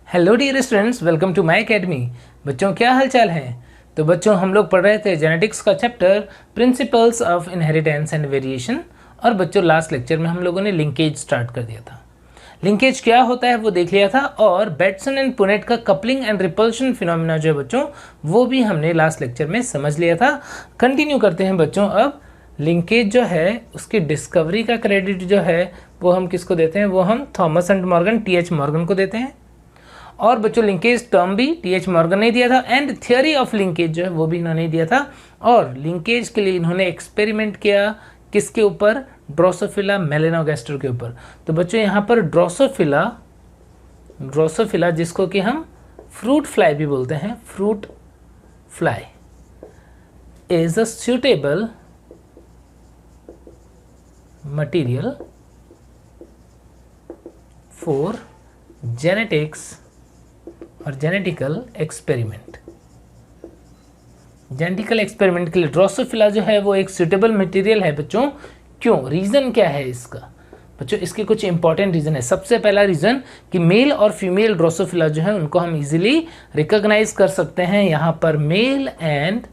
Hello dear students, welcome to my academy. बच्चों क्या हाल चाल है। तो बच्चों हम लोग पढ़ रहे थे जेनेटिक्स का chapter principles of inheritance and variation. और बच्चों लास्ट लेक्चर में हम लोगों ने लिंकेज स्टार्ट कर दिया था। लिंकेज क्या होता है वो देख लिया था, और बेटसन एंड पुनेट का कपलिंग एंड रिपल्शन फिनोमिना जो है बच्चों वो भी हमने लास्ट लेक्चर में समझ लिया था। कंटिन्यू करते हैं बच्चों। अब लिंकेज जो है उसकी डिस्कवरी का क्रेडिट जो है वो हम किसको देते हैं, वो हम Thomas and Morgan TH. Morgan को देते हैं। और बच्चों लिंकेज टर्म भी टी.एच. मॉर्गन ने दिया था, एंड थियोरी ऑफ लिंकेज जो है वो भी इन्होंने दिया था। और लिंकेज के लिए इन्होंने एक्सपेरिमेंट किया किसके ऊपर, ड्रोसोफिला मेलानोगास्टर के ऊपर। तो बच्चों यहाँ पर ड्रोसोफिला जिसको कि हम फ्रूट फ्लाई भी बोलते हैं, fruit fly is a suitable material for genetics और जेनेटिकल एक्सपेरिमेंट। जेनेटिकल एक्सपेरिमेंट के लिए ड्रोसोफिला जो है वो एक सुटेबल मटेरियल है बच्चों। क्यों, रीज़न क्या है इसका बच्चों? इसके कुछ इंपॉर्टेंट रीज़न है। सबसे पहला रीज़न कि मेल और फीमेल ड्रोसोफिला जो है उनको हम इजीली रिकॉग्नाइज कर सकते हैं। यहाँ पर male and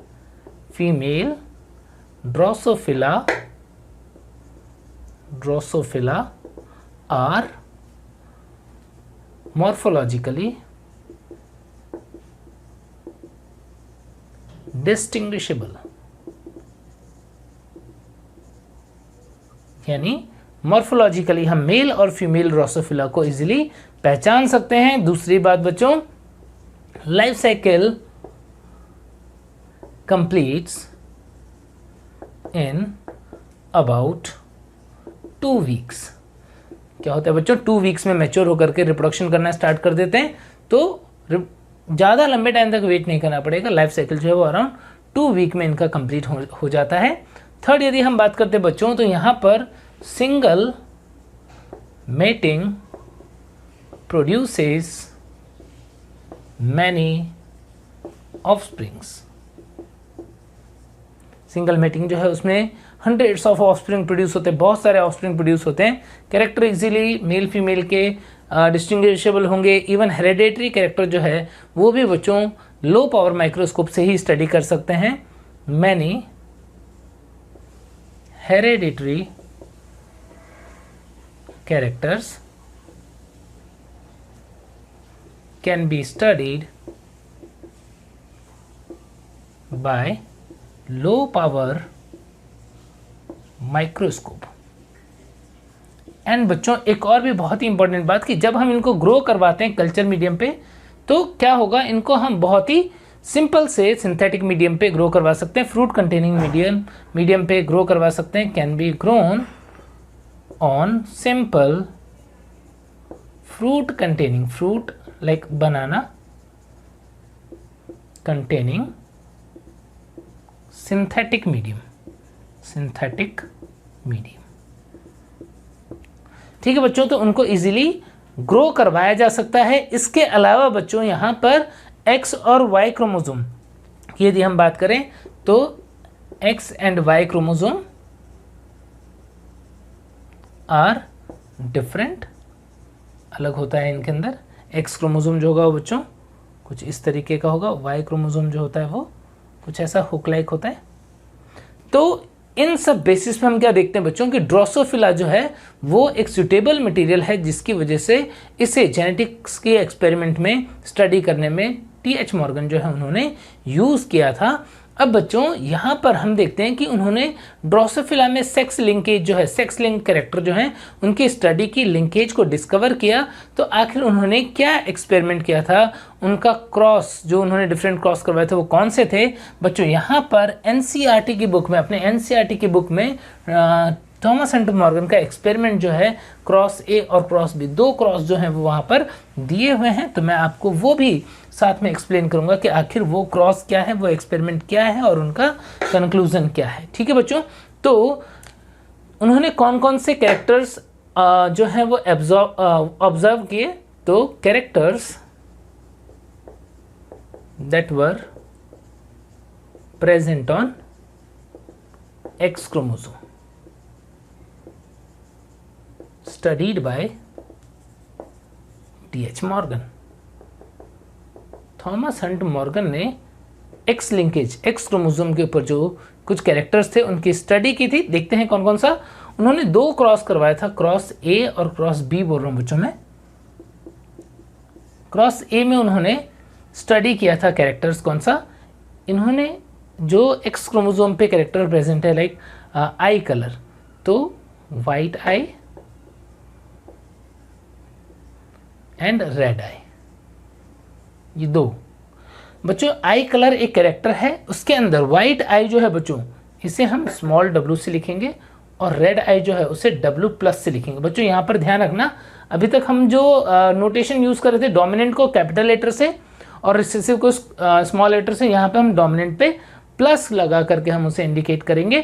female drosophila are morphologically distinguishable, यानी मॉर्फोलॉजिकली हम मेल और फीमेल ड्रोसोफिला को इजीली पहचान सकते हैं। दूसरी बात बच्चों, life cycle completes in about 2 weeks. क्या होता है बच्चों, 2 वीक्स में मैच्योर होकर के रिप्रोडक्शन करना स्टार्ट कर देते हैं। तो ज़्यादा लंबे टाइम तक वेट नहीं करना पड़ेगा। लाइफ साइकिल जो है वो अराउंड 2 वीक में इनका कंप्लीट हो जाता है। थर्ड, यदि हम बात करते हैं बच्चों तो यहाँ पर single mating produces many offsprings. Single mating जो है उसमें हंड्रेड्स ऑफ ऑफस्प्रिंग प्रोड्यूस होते हैं, बहुत सारे ऑफस्प्रिंग प्रोड्यूस होते हैं। कैरेक्टर इजीली मेल फीमेल के डिस्टिंग्विशेबल होंगे। इवन हेरेडिटरी कैरेक्टर जो है वो भी बच्चों लो पावर माइक्रोस्कोप से ही स्टडी कर सकते हैं। Many hereditary characters can be studied by low power microscope. And बच्चों एक और भी बहुत ही इंपॉर्टेंट बात कि जब हम इनको ग्रो करवाते हैं कल्चर मीडियम पे तो क्या होगा, इनको हम बहुत ही सिंपल से सिंथेटिक मीडियम पे ग्रो करवा सकते हैं, फ्रूट कंटेनिंग मीडियम पे ग्रो करवा सकते हैं। Can be grown on simple fruit containing, fruit like banana containing synthetic medium. ठीक है बच्चों, तो उनको इजीली ग्रो करवाया जा सकता है। इसके अलावा बच्चों यहाँ पर एक्स और वाई क्रोमोसोम की यदि हम बात करें तो x and y chromosome are different, अलग होता है इनके अंदर। एक्स क्रोमोसोम जो होगा वो बच्चों कुछ इस तरीके का होगा, वाई क्रोमोसोम जो होता है वो कुछ ऐसा हुक लाइक होता है। तो इन सब बेसिस पे हम क्या देखते हैं बच्चों कि ड्रोसोफिला जो है वो एक सुटेबल मटेरियल है, जिसकी वजह से इसे जेनेटिक्स के एक्सपेरिमेंट में स्टडी करने में टी.एच. मॉर्गन जो है उन्होंने यूज़ किया था। अब बच्चों यहाँ पर हम देखते हैं कि उन्होंने ड्रोसोफिला में सेक्स लिंकेज जो है, सेक्स लिंक कैरेक्टर जो है उनकी स्टडी की, लिंकेज को डिस्कवर किया। तो आखिर उन्होंने क्या एक्सपेरिमेंट किया था, उनका क्रॉस जो उन्होंने डिफरेंट क्रॉस करवाए थे वो कौन से थे बच्चों? यहाँ पर एनसीईआरटी की बुक में, अपने एनसीईआरटी की बुक में थॉमस एंड मॉर्गन का एक्सपेरिमेंट जो है क्रॉस ए और क्रॉस बी, 2 क्रॉस जो हैं वो वहाँ पर दिए हुए हैं। तो मैं आपको वो भी साथ में एक्सप्लेन करूंगा कि आखिर वो क्रॉस क्या है, वो एक्सपेरिमेंट क्या है और उनका कंक्लूजन क्या है। ठीक है बच्चों, तो उन्होंने कौन कौन से कैरेक्टर्स जो है वो ऑब्जर्व किए? तो characters that were present on X chromosome studied by T.H. Morgan. Thomas Hunt Morgan ने एक्स लिंकेज, एक्स क्रोमोसोम के ऊपर जो कुछ कैरेक्टर्स थे उनकी स्टडी की थी। देखते हैं कौन कौन सा। उन्होंने 2 क्रॉस करवाया था, क्रॉस ए और क्रॉस बी बोल रहा हूँ बच्चों में। क्रॉस ए में उन्होंने स्टडी किया था कैरेक्टर्स कौन सा, इन्होंने जो एक्स क्रोमोसोम पे कैरेक्टर प्रेजेंट है लाइक आई कलर, तो वाइट आई एंड रेड आई, ये 2 बच्चों। आई कलर एक कैरेक्टर है, उसके अंदर वाइट आई जो है बच्चों इसे हम स्मॉल w से लिखेंगे और रेड आई जो है उसे W+ से लिखेंगे। बच्चों यहाँ पर ध्यान रखना, अभी तक हम जो नोटेशन यूज़ कर रहे थे डोमिनेंट को कैपिटल लेटर से और रिसेसिव को स्मॉल लेटर से, यहाँ पे हम डोमिनेंट पे प्लस लगा करके हम उसे इंडिकेट करेंगे।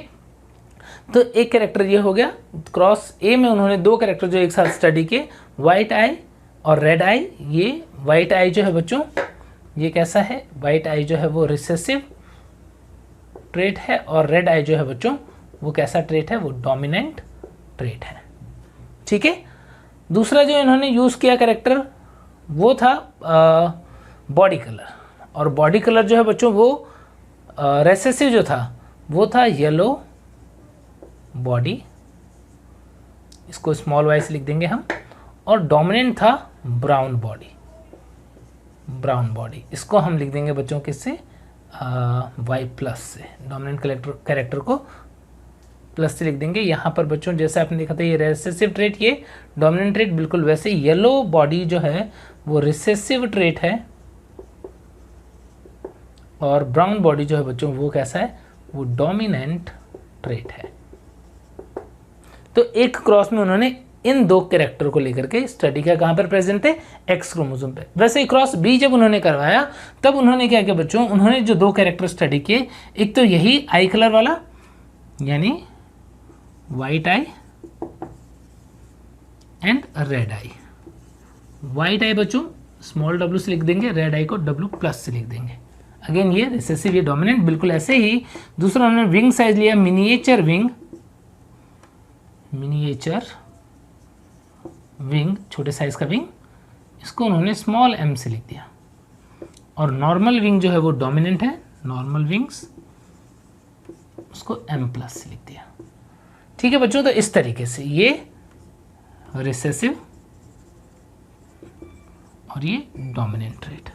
तो एक कैरेक्टर ये हो गया। क्रॉस ए में उन्होंने 2 कैरेक्टर जो एक साथ स्टडी किए, वाइट आई और रेड आई। ये वाइट आई जो है बच्चों ये कैसा है, वाइट आई जो है वो रिसेसिव ट्रेट है और रेड आई जो है बच्चों वो कैसा ट्रेट है, वो डोमिनेंट ट्रेट है। ठीक है। दूसरा जो इन्होंने यूज़ किया कैरेक्टर वो था बॉडी कलर, और बॉडी कलर जो है बच्चों वो रेसेसिव जो था वो था येलो बॉडी, इसको स्मॉल वाई से लिख देंगे हम, और डोमिनेंट था ब्राउन बॉडी, ब्राउन बॉडी, इसको हम लिख देंगे बच्चों किससे, Y+ से, डोमिनेंट कैरेक्टर को प्लस से लिख देंगे। यहाँ पर बच्चों जैसे आपने देखा था ये रेसेसिव ट्रेट, ये डोमिनेंट ट्रेट, बिल्कुल वैसे येलो बॉडी जो है वो रिसेसिव ट्रेट है और ब्राउन बॉडी जो है बच्चों वो कैसा है, वो डोमिनेंट ट्रेट है। तो एक क्रॉस में उन्होंने इन 2 कैरेक्टर को लेकर के स्टडी किया, कहाँ पर प्रेजेंट थे, एक्स क्रोमोसोम पे। वैसे क्रॉस बी जब उन्होंने करवाया तब उन्होंने क्या किया बच्चों, उन्होंने जो 2 कैरेक्टर स्टडी किए, एक तो यही आई कलर वाला यानी white eye and red eye. White eye बच्चों स्मॉल w से लिख देंगे, रेड आई को W+ से लिख देंगे। अगेन ये रिसेसिव, ये डोमिनेंट, बिल्कुल ऐसे ही। दूसरा उन्होंने विंग साइज लिया, मिनिएचर विंग, मिनिएचर विंग, छोटे साइज का विंग, इसको उन्होंने स्मॉल m से लिख दिया। और नॉर्मल विंग जो है वो डोमिनेंट है, नॉर्मल विंग्स, उसको M+ से लिख दिया। ठीक है बच्चों, तो इस तरीके से ये रिसेसिव और ये डोमिनेंट ट्रेट।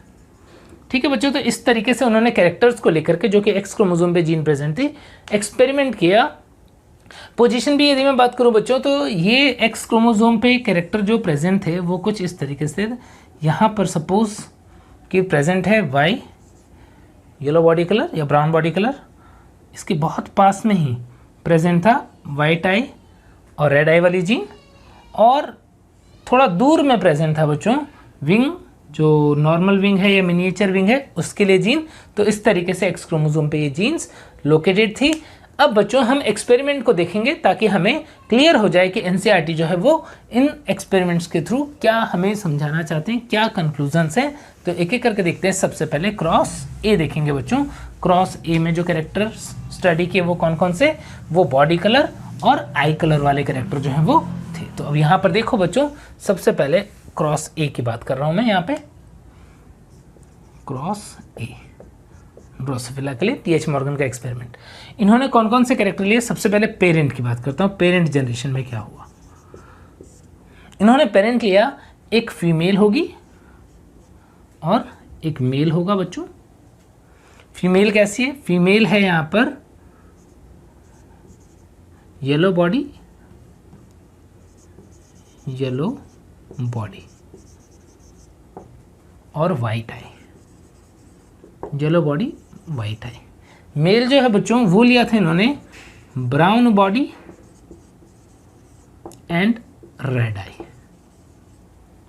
ठीक है बच्चों, तो इस तरीके से उन्होंने कैरेक्टर्स को लेकर के जो कि एक्स क्रोमोसोम पे जीन प्रेजेंट थी एक्सपेरिमेंट किया। पोजीशन भी यदि मैं बात करूं बच्चों तो ये एक्स क्रोमोसोम पे कैरेक्टर जो प्रेजेंट थे वो कुछ इस तरीके से, यहाँ पर सपोज कि प्रेजेंट है वाई, येलो बॉडी कलर या ब्राउन बॉडी कलर, इसके बहुत पास में ही प्रेजेंट था वाइट आई और रेड आई वाली जीन, और थोड़ा दूर में प्रेजेंट था बच्चों विंग, जो नॉर्मल विंग है या मिनिएचर विंग है उसके लिए जीन। तो इस तरीके से एक्स क्रोमोसोम पे ये जीन्स लोकेटेड थी। अब बच्चों हम एक्सपेरिमेंट को देखेंगे ताकि हमें क्लियर हो जाए कि एनसीईआरटी जो है वो इन एक्सपेरिमेंट्स के थ्रू क्या हमें समझाना चाहते हैं, क्या कंक्लूजन्स हैं। तो एक एक करके देखते हैं। सबसे पहले क्रॉस ए देखेंगे बच्चों। क्रॉस ए में जो कैरेक्टर स्टडी किए वो कौन कौन से, वो बॉडी कलर और आई कलर वाले कैरेक्टर जो हैं वो थे। तो अब यहाँ पर देखो बच्चों, सबसे पहले क्रॉस ए की बात कर रहा हूँ मैं यहाँ पे। क्रॉस ए ड्रोसोफिला के लिए टीएच मॉर्गन का एक्सपेरिमेंट। इन्होंने कौन कौन से कैरेक्टर लिए, सबसे पहले पेरेंट की बात करता हूँ। पेरेंट जनरेशन में क्या हुआ, इन्होंने पेरेंट लिया, एक फीमेल होगी और एक मेल होगा बच्चों। फीमेल कैसी है, फीमेल है यहाँ पर येलो बॉडी, येलो बॉडी और वाइट आई, येलो बॉडी वाइट आई। मेल जो है बच्चों वो लिया था इन्होंने ब्राउन बॉडी एंड रेड आई,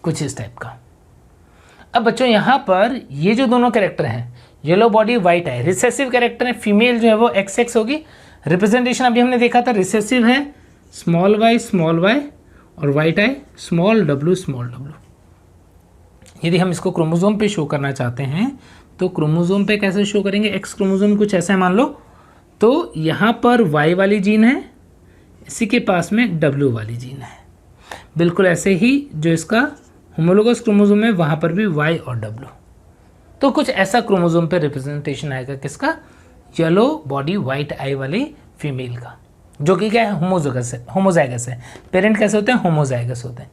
कुछ इस टाइप का। अब बच्चों यहाँ पर ये जो दोनों कैरेक्टर हैं, येलो बॉडी वाइट आई, रिसेसिव कैरेक्टर है। फीमेल जो है वो XX होगी। रिप्रेजेंटेशन अभी हमने देखा था, रिसेसिव है स्मॉल y और वाइट आई स्मॉल w। यदि हम इसको क्रोमोसोम पे शो करना चाहते हैं तो क्रोमोसोम पे कैसे शो करेंगे, एक्स क्रोमोसोम कुछ ऐसा है मान लो। तो यहाँ पर Y वाली जीन है, इसी के पास में W वाली जीन है। बिल्कुल ऐसे ही जो इसका होमोलोगस क्रोमोसोम है वहाँ पर भी Y और W। तो कुछ ऐसा क्रोमोसोम पे रिप्रेजेंटेशन आएगा किसका, येलो बॉडी वाइट आई वाली फीमेल का, जो कि क्या है होमोजाइगस है। पेरेंट कैसे होते हैं, होमोजाइगस होते हैं।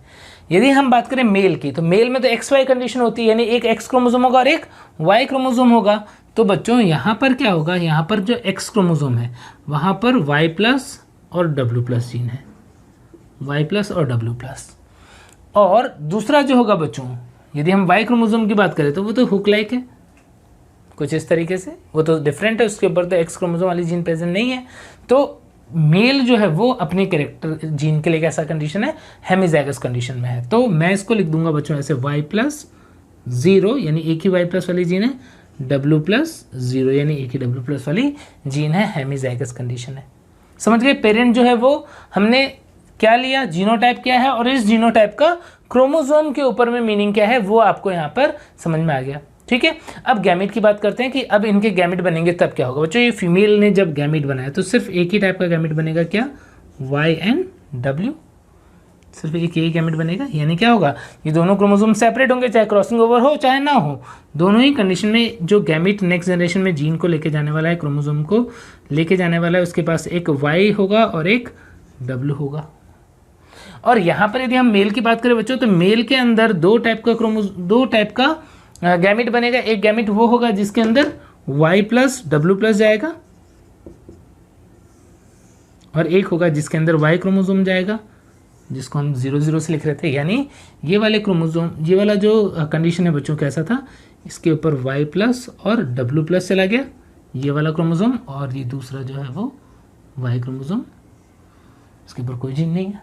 यदि हम बात करें मेल की, तो मेल में तो एक्स वाई कंडीशन होती है, यानी एक एक्स क्रोमोसोम होगा और एक वाई क्रोमोसोम होगा। तो बच्चों यहाँ पर क्या होगा, यहाँ पर जो एक्स क्रोमोसोम है वहाँ पर वाई प्लस और डब्ल्यू प्लस जीन है, वाई प्लस और डब्ल्यू प्लस। और दूसरा जो होगा बच्चों, यदि हम वाई क्रोमोसोम की बात करें तो वो तो हुक लाइक है कुछ इस तरीके से, वो तो डिफरेंट है, उसके ऊपर तो एक्स क्रोमोसोम वाली जीन प्रेजेंट नहीं है। तो मेल जो है वो अपने कैरेक्टर जीन के लिए कैसा कंडीशन है, हेमिजाइगस कंडीशन में है। तो मैं इसको लिख दूंगा बच्चों ऐसे वाई प्लस 0 यानी एक ही वाई प्लस वाली जीन है, डब्ल्यू प्लस 0 यानी एक ही डब्ल्यू प्लस वाली जीन है, हेमिजाइगस कंडीशन है। समझ गए। पेरेंट जो है वो हमने क्या लिया, जीनोटाइप क्या है, और इस जीनोटाइप का क्रोमोसोम के ऊपर में मीनिंग क्या है वो आपको यहाँ पर समझ में आ गया। ठीक है, अब गैमेट की बात करते हैं कि अब इनके गैमेट बनेंगे तब क्या होगा। बच्चों ये फीमेल ने जब गैमेट बनाया तो सिर्फ एक ही टाइप का गैमेट बनेगा, क्या, वाई एंड डब्ल्यू, सिर्फ एक ही गैमेट बनेगा। यानी क्या होगा, ये दोनों क्रोमोसोम सेपरेट होंगे, चाहे क्रॉसिंग ओवर हो चाहे ना हो, दोनों ही कंडीशन में जो गैमेट नेक्स्ट जनरेशन में जीन को लेके जाने वाला है, क्रोमोसोम को लेके जाने वाला है, उसके पास एक वाई होगा और एक डब्ल्यू होगा। और यहाँ पर यदि हम मेल की बात करें बच्चों, तो मेल के अंदर दो टाइप का गैमेट बनेगा। एक गैमेट वो होगा जिसके अंदर y प्लस डब्ल्यू प्लस जाएगा, और एक होगा जिसके अंदर y क्रोमोसोम जाएगा, जिसको हम 0 से लिख रहे थे। यानी ये वाले क्रोमोसोम, ये वाला जो कंडीशन है बच्चों कैसा था, इसके ऊपर y प्लस और डब्ल्यू प्लस चला गया, ये वाला क्रोमोसोम, और ये दूसरा जो है वो y क्रोमोसोम, इसके ऊपर कोई जीन नहीं है।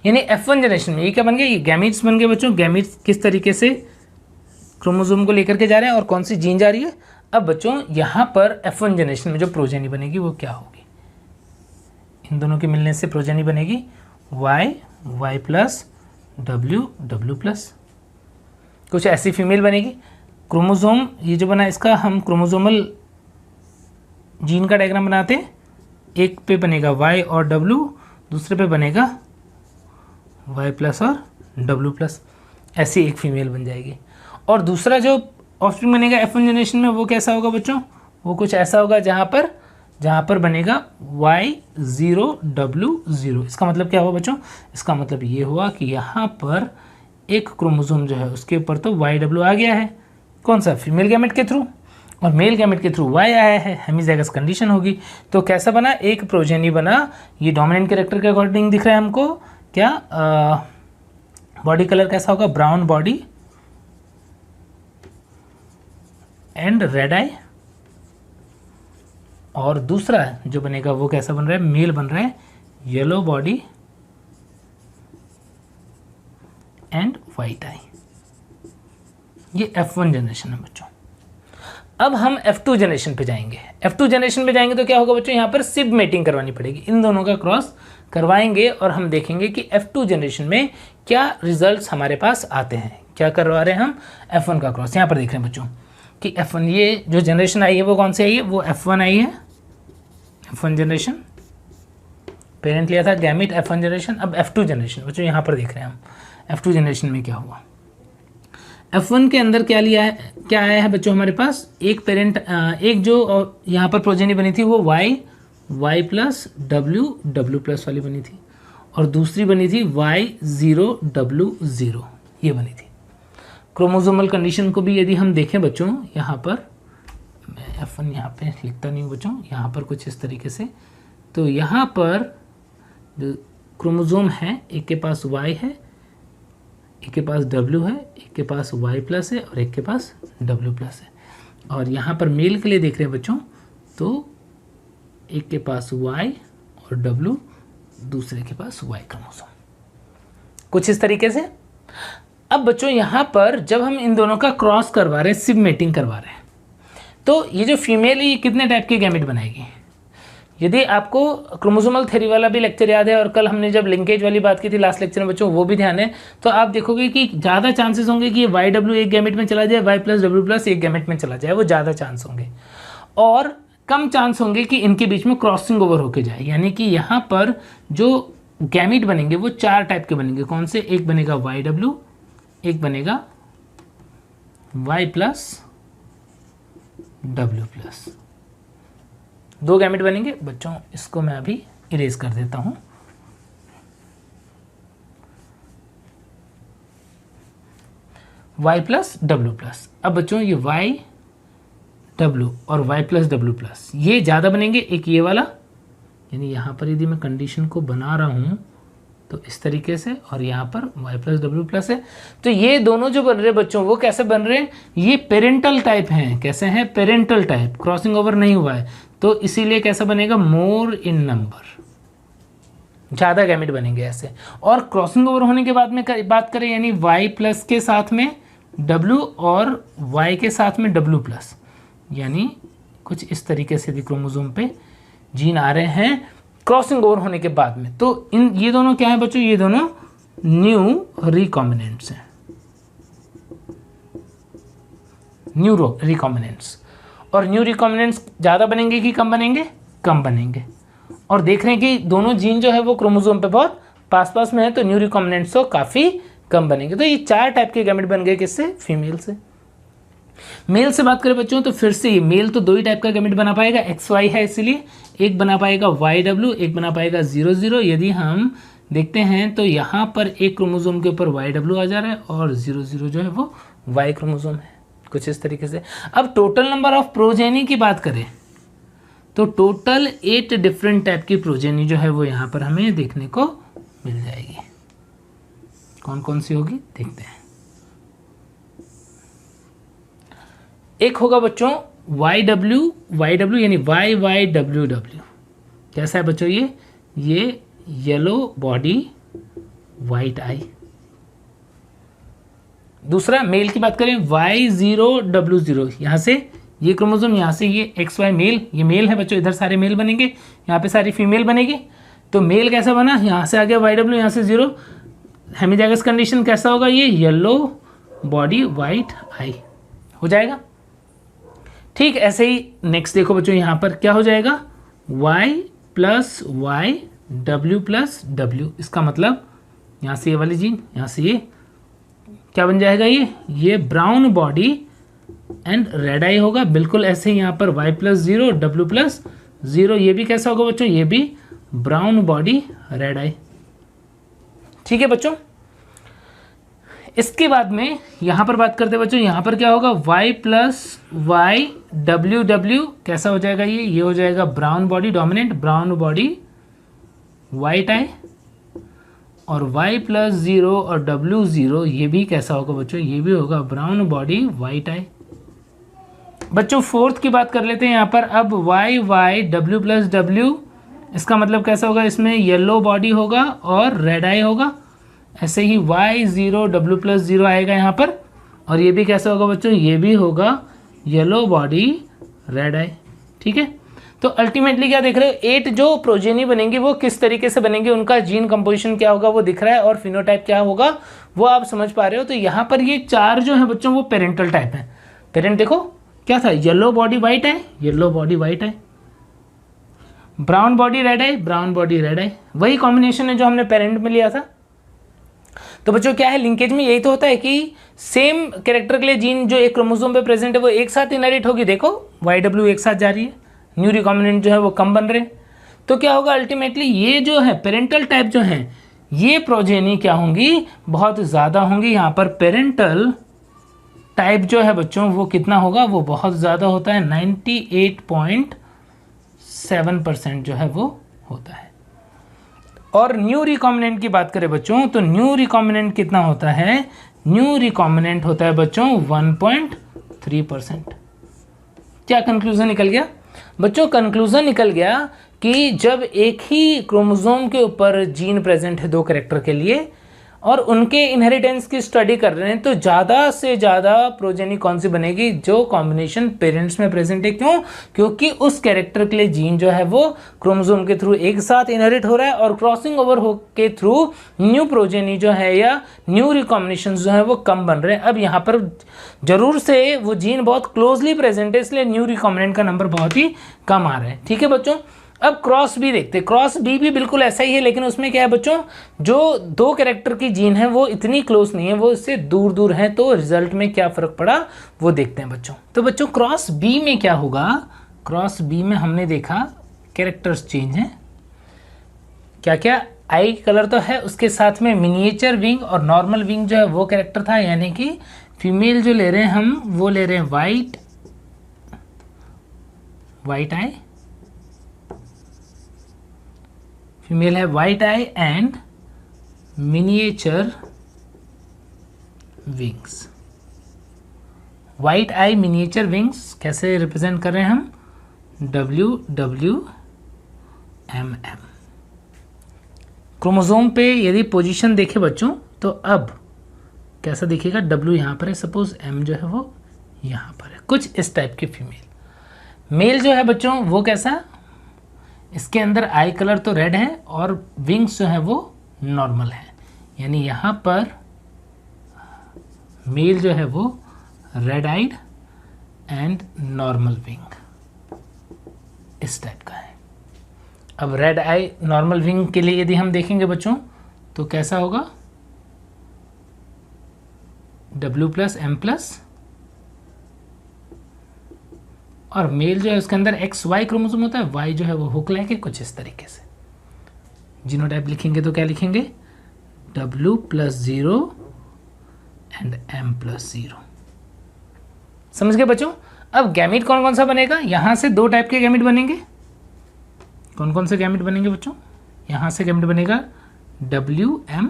यानी F1 जनरेशन में ये क्या बन गया, ये गैमेट्स बन गए बच्चों। गैमेट्स किस तरीके से क्रोमोसोम को लेकर के जा रहे हैं और कौन सी जीन जा रही है। अब बच्चों यहाँ पर F1 जनरेशन में जो प्रोजेनी बनेगी वो क्या होगी, इन दोनों के मिलने से प्रोजेनी बनेगी वाई प्लस डब्ल्यू प्लस, कुछ ऐसी फीमेल बनेगी। क्रोमोसोम ये जो बना इसका हम क्रोमोसोमल जीन का डायग्राम बनाते हैं, एक पे बनेगा वाई और डब्ल्यू, दूसरे पे बनेगा वाई प्लस और डब्ल्यू प्लस, ऐसी एक फीमेल बन जाएगी। और दूसरा जो ऑफस्प्रिंग बनेगा F1 जनरेशन में वो कैसा होगा बच्चों, वो कुछ ऐसा होगा जहाँ पर बनेगा Y0 W0। इसका मतलब क्या हुआ बच्चों, इसका मतलब ये हुआ कि यहाँ पर एक क्रोमोसोम जो है उसके ऊपर तो YW आ गया है, कौन सा, फीमेल गैमेट के थ्रू, और मेल गैमेट के थ्रू Y आया है, हेमिजाइगस कंडीशन होगी। तो कैसा बना, एक प्रोजेनी बना। ये डोमिनेंट कैरेक्टर के अकॉर्डिंग दिख रहा है हमको, क्या बॉडी कलर कैसा होगा, ब्राउन बॉडी एंड रेड आई। और दूसरा जो बनेगा वो कैसा बन रहा है, मेल बन रहा है, येलो बॉडी एंड वाइट आई। ये F1 जनरेशन है बच्चों। अब हम F2 जनरेशन पे जाएंगे। F2 जनरेशन पे जाएंगे तो क्या होगा बच्चों, यहाँ पर सिब मेटिंग करवानी पड़ेगी, इन दोनों का क्रॉस करवाएंगे और हम देखेंगे कि F2 जनरेशन में क्या रिजल्ट्स हमारे पास आते हैं। क्या करवा रहे हैं हम, F1 का क्रॉस। यहाँ पर देख रहे हैं बच्चों कि F1, ये जो जनरेशन आई है वो कौन सी आई है, वो F1 आई है, F1 जनरेशन। पेरेंट लिया था गैमेट F1 जनरेशन। अब F2 जनरेशन बच्चों यहाँ पर देख रहे हैं हम F2 जनरेशन में क्या हुआ। F1 के अंदर क्या लिया है, क्या आया है बच्चों हमारे पास, एक पेरेंट, एक जो यहाँ पर प्रोजेनी बनी थी वो वाई प्लस डब्ल्यू प्लस वाली बनी थी, और दूसरी बनी थी Y0 W0, ये बनी थी। क्रोमोसोमल कंडीशन को भी यदि हम देखें बच्चों, यहाँ पर मैं F1 यहाँ पे लिखता नहीं हूँ बच्चों, यहाँ पर कुछ इस तरीके से, तो यहाँ पर जो क्रोमोसोम है, एक के पास Y है, एक के पास W है, एक के पास Y प्लस है और एक के पास W प्लस है। और यहाँ पर मेल के लिए देख रहे हैं बच्चों, तो एक के पास Y और W, दूसरे के पास Y क्रोमोसोम, कुछ इस तरीके से। अब बच्चों यहाँ पर जब हम इन दोनों का क्रॉस करवा रहे हैं, सिब मेटिंग करवा रहे हैं, तो ये जो फीमेल है ये कितने टाइप के गैमेट बनाएगी। यदि आपको क्रोमोसोमल थ्योरी वाला भी लेक्चर याद है और कल हमने जब लिंकेज वाली बात की थी लास्ट लेक्चर में बच्चों, वो भी ध्यान है, तो आप देखोगे कि ज़्यादा चांसेस होंगे कि YW एक गैमेट में चला जाए, Y प्लस W प्लस एक गैमेट में चला जाए, वो ज़्यादा चांस होंगे। और कम चांस होंगे कि इनके बीच में क्रॉसिंग ओवर होके जाए। यानी कि यहाँ पर जो गैमेट बनेंगे वो 4 टाइप के बनेंगे। कौन से, एक बनेगा YW, एक बनेगा वाई प्लस डब्ल्यू प्लस, 2 गैमेट बनेंगे बच्चों। इसको मैं अभी इरेज कर देता हूं। वाई प्लस डब्ल्यू प्लस। अब बच्चों ये वाई डब्ल्यू और वाई प्लस डब्ल्यू प्लस ये ज़्यादा बनेंगे, एक ये वाला, यानी यहाँ पर यदि मैं कंडीशन को बना रहा हूँ तो इस तरीके से, और यहाँ पर y प्लस डब्ल्यू प्लस है। तो ये दोनों जो बन रहे बच्चों वो कैसे बन रहे हैं, ये पेरेंटल टाइप हैं। कैसे हैं, पेरेंटल टाइप, क्रॉसिंग ओवर नहीं हुआ है, तो इसीलिए कैसा बनेगा, मोर इन नंबर, ज़्यादा गैमेट बनेंगे ऐसे। और क्रॉसिंग ओवर होने के बाद में बात करें, यानी y प्लस के साथ में w और y के साथ में w प्लस, यानी कुछ इस तरीके से भी क्रोमोसोम पे जीन आ रहे हैं क्रॉसिंग ओवर होने के बाद में। तो ये दोनों क्या है बच्चों, ये दोनों न्यू रिकॉम्बिनेंट्स हैं, न्यू रिकॉम्बिनेंट्स। और न्यू रिकॉम्बिनेंट्स ज़्यादा बनेंगे कि कम बनेंगे, कम बनेंगे। और देख रहे हैं कि दोनों जीन जो है वो क्रोमोसोम पे बहुत पास पास में है, तो न्यू रिकॉम्बिनेंट्स तो काफ़ी कम बनेंगे। तो ये 4 टाइप के गैमेट बन गए, किससे, फीमेल से। मेल से बात करें बच्चों तो फिर से मेल तो 2 ही टाइप का गैमेट बना पाएगा, एक्स वाई है इसीलिए, एक बना पाएगा वाई डब्ल्यू, एक बना पाएगा 0 0। यदि हम देखते हैं तो यहाँ पर एक क्रोमोसोम के ऊपर वाई डब्ल्यू आ जा रहा है और 0 0 जो है वो वाई क्रोमोसोम है, कुछ इस तरीके से। अब टोटल नंबर ऑफ प्रोजेनी की बात करें तो टोटल 8 डिफरेंट टाइप की प्रोजेनी जो है वो यहाँ पर हमें देखने को मिल जाएगी। कौन कौन सी होगी देखते हैं। एक होगा बच्चों वाई डब्ल्यू यानी वाई वाई डब्ल्यू डब्ल्यू। कैसा है बच्चों ये येलो बॉडी वाइट आई। दूसरा मेल की बात करें Y0W0, यहाँ से ये क्रोमोसोम, यहाँ से ये XY मेल, ये मेल है बच्चों, इधर सारे मेल बनेंगे, यहाँ पे सारी फीमेल बनेगी। तो मेल कैसा बना, यहाँ से आ गया YW, यहाँ से 0। हेमिजाइगस कंडीशन कैसा होगा, ये येलो बॉडी वाइट आई हो जाएगा। ठीक ऐसे ही नेक्स्ट देखो बच्चों, यहाँ पर क्या हो जाएगा, Y plus y W plus W। इसका मतलब यहाँ से ये वाली जीन, यहाँ से ये क्या बन जाएगा, ये ब्राउन बॉडी एंड रेड आई होगा। बिल्कुल ऐसे ही यहाँ पर y प्लस 0 W प्लस 0, ये भी कैसा होगा बच्चों, ये भी ब्राउन बॉडी रेड आई। ठीक है बच्चों। इसके बाद में यहाँ पर बात करते हैं बच्चों, यहाँ पर क्या होगा, y plus Y W W कैसा हो जाएगा, ये हो जाएगा brown body dominant, brown body white eye. और y प्लस 0 और W 0 ये भी कैसा होगा बच्चों, ये भी होगा ब्राउन बॉडी वाइट आई। बच्चों फोर्थ की बात कर लेते हैं यहाँ पर। अब y y W plus W, इसका मतलब कैसा होगा, इसमें येलो बॉडी होगा और रेड आई होगा। ऐसे ही Y0 W प्लस 0 आएगा यहाँ पर, और ये भी कैसा होगा बच्चों, ये भी होगा येलो बॉडी रेड आई। ठीक है। तो अल्टीमेटली क्या देख रहे हो, 8 जो प्रोजेनी बनेंगे वो किस तरीके से बनेंगे, उनका जीन कंपोजिशन क्या होगा वो दिख रहा है, और फिनोटाइप क्या होगा वो आप समझ पा रहे हो। तो यहाँ पर ये 4 जो है बच्चों वो पेरेंटल टाइप है। पेरेंट देखो क्या था, येलो बॉडी वाइट है, येलो बॉडी वाइट है, ब्राउन बॉडी रेड है, ब्राउन बॉडी रेड है, वही कॉम्बिनेशन है जो हमने पेरेंट में लिया था। तो बच्चों क्या है, लिंकेज में यही तो होता है कि सेम कैरेक्टर के लिए जीन जो एक क्रोमोसोम पे प्रेजेंट है वो एक साथ इनहेरिट होगी। देखो YW एक साथ जा रही है, न्यू रिकॉम्बिनेंट जो है वो कम बन रहे हैं। तो क्या होगा अल्टीमेटली, ये जो है पेरेंटल टाइप जो है ये प्रोजेनी क्या होंगी, बहुत ज़्यादा होंगी। यहाँ पर पेरेंटल टाइप जो है बच्चों वो कितना होगा, वो बहुत ज़्यादा होता है, 98.7% जो है वो होता है। और न्यू रिकॉम्बिनेंट की बात करें बच्चों तो न्यू रिकॉम्बिनेंट कितना होता है, न्यू रिकॉम्बिनेंट होता है बच्चों 1.3%। क्या कंक्लूजन निकल गया बच्चों, कंक्लूजन निकल गया कि जब एक ही क्रोमोसोम के ऊपर जीन प्रेजेंट है 2 कैरेक्टर के लिए और उनके इनहेरिटेंस की स्टडी कर रहे हैं, तो ज़्यादा से ज़्यादा प्रोजेनी कौन सी बनेगी, जो कॉम्बिनेशन पेरेंट्स में प्रेजेंट है। क्यों, क्योंकि उस कैरेक्टर के लिए जीन जो है वो क्रोमोसोम के थ्रू एक साथ इनहेरिट हो रहा है, और क्रॉसिंग ओवर हो के थ्रू न्यू प्रोजेनी जो है या न्यू रिकॉम्बिनेशन जो है वो कम बन रहे हैं। अब यहाँ पर जरूर से वो जीन बहुत क्लोजली प्रेजेंट है, इसलिए न्यू रिकॉम्बिनेंट का नंबर बहुत ही कम आ रहा है। ठीक है बच्चों। अब क्रॉस बी देखते हैं। क्रॉस बी भी बिल्कुल ऐसा ही है, लेकिन उसमें क्या है बच्चों, जो दो कैरेक्टर की जीन है वो इतनी क्लोज नहीं है, वो इससे दूर दूर है। तो रिजल्ट में क्या फ़र्क पड़ा वो देखते हैं बच्चों। तो बच्चों क्रॉस बी में क्या होगा, क्रॉस बी में हमने देखा कैरेक्टर्स चेंज हैं। क्या क्या, आई कलर तो है, उसके साथ में मिनिएचर विंग और नॉर्मल विंग जो है वो कैरेक्टर था, यानी कि फीमेल जो ले रहे हैं हम वो ले रहे हैं वाइट आई, फीमेल है white eye and miniature wings. White I miniature wings कैसे रिप्रेजेंट कर रहे हैं हम, WWMM। क्रोमोसोम पे यदि पोजीशन देखे बच्चों तो अब कैसा दिखेगा, W यहाँ पर है, सपोज M जो है वो यहाँ पर है, कुछ इस टाइप की फीमेल। मेल जो है बच्चों वो कैसा, इसके अंदर आई कलर तो रेड है और विंग्स जो है वो नॉर्मल है, यानी यहाँ पर मेल जो है वो red eyed and normal wing इस टाइप का है। अब रेड आई नॉर्मल विंग के लिए यदि हम देखेंगे बच्चों तो कैसा होगा, W+M+, और मेल जो है उसके अंदर XY क्रोमोसोम होता है, Y जो है वो हुक लाइक है, कुछ इस तरीके से। जीनोटाइप लिखेंगे तो क्या लिखेंगे, W+0 एंड M+0। समझ गए बच्चों। अब गैमीट कौन कौन सा बनेगा, यहाँ से दो टाइप के गैमीट बनेंगे। कौन कौन से गैमीट बनेंगे बच्चों, यहाँ से गैमीट बनेगा WM,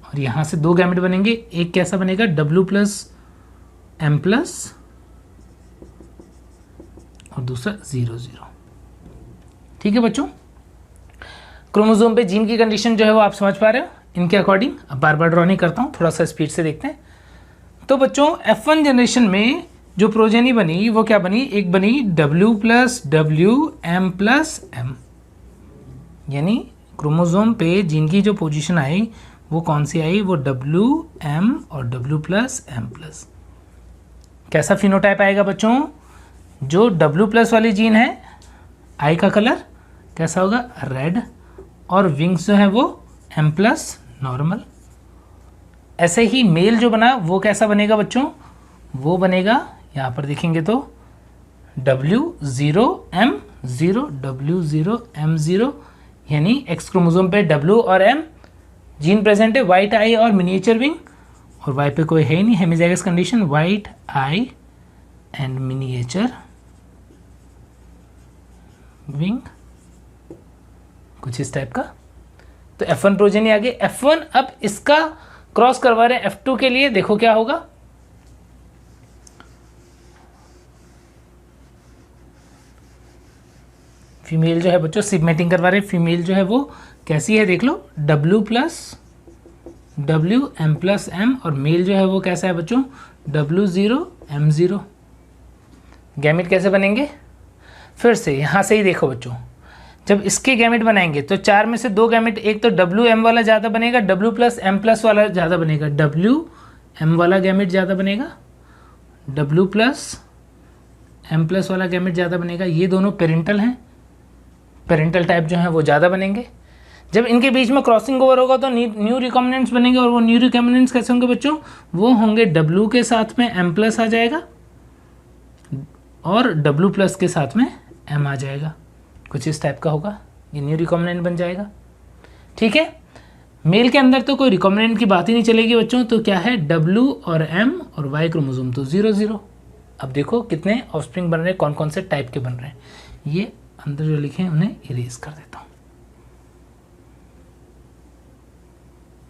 और यहाँ से दो गैमीट बनेंगे, एक कैसा बनेगा W+M+, और दूसरा 0-0। ठीक है बच्चों, क्रोमोसोम पे जीन की कंडीशन जो है वो आप समझ पा रहे हो इनके अकॉर्डिंग। अब बार बार ड्रॉ नहीं करता हूँ, थोड़ा सा स्पीड से देखते हैं। तो बच्चों F1 जनरेशन में जो प्रोजेनी बनी वो क्या बनी, एक बनी W+W+M+M, यानी क्रोमोसोम पे जीन की जो पोजीशन आई वो कौन सी आई, वो WM और W+M+। कैसा फिनोटाइप आएगा बच्चों, जो W+ वाली जीन है आई का कलर कैसा होगा, रेड, और विंग्स जो है वो M+ नॉर्मल। ऐसे ही मेल जो बना वो कैसा बनेगा बच्चों, वो बनेगा यहाँ पर देखेंगे तो W0M0, W0M0, यानी X क्रोमोसोम पे W और M जीन प्रेजेंट है, वाइट आई और मिनिएचर विंग, और Y पे कोई है ही नहीं, hemizygous condition, white eye and miniature wing, कुछ इस टाइप का। तो F1 प्रोजेनी आ गई। F1 अब इसका क्रॉस करवा रहे हैं F2 के लिए, देखो क्या होगा, फीमेल जो है बच्चों सिगमेटिंग करवा रहे हैं, फीमेल जो है वो कैसी है देख लो, W+W+M+M, और मेल जो है वो कैसा है बच्चों, W0M0। गैमेट कैसे बनेंगे, फिर से यहाँ से ही देखो बच्चों, जब इसके गैमेट बनाएंगे तो चार में से दो गैमेट, एक तो WM वाला ज़्यादा बनेगा, W+M+ वाला ज़्यादा बनेगा, WM वाला गैमेट ज़्यादा बनेगा, W+M+ वाला गैमेट ज़्यादा बनेगा। ये दोनों पेरेंटल हैं, पेरेंटल टाइप जो हैं वो ज़्यादा बनेंगे। जब इनके बीच में क्रॉसिंग ओवर होगा तो न्यू रिकॉम्बिनेंट्स बनेंगे, और वो न्यू रिकॉम्बिनेंट्स कैसे होंगे बच्चों, वो होंगे W के साथ में M+ आ जाएगा और W+ के साथ में M आ जाएगा, कुछ इस टाइप का होगा, ये न्यू रिकॉम्बिनेंट बन जाएगा। ठीक है, मेल के अंदर तो कोई रिकॉम्बिनेंट की बात ही नहीं चलेगी बच्चों, तो क्या है W और M और Y क्रोमोसोम तो 0-0। अब देखो कितने ऑफस्प्रिंग बन रहे हैं, कौन कौन से टाइप के बन रहे हैं, ये अंदर जो लिखे हैं उन्हें इरेज कर देता हूँ,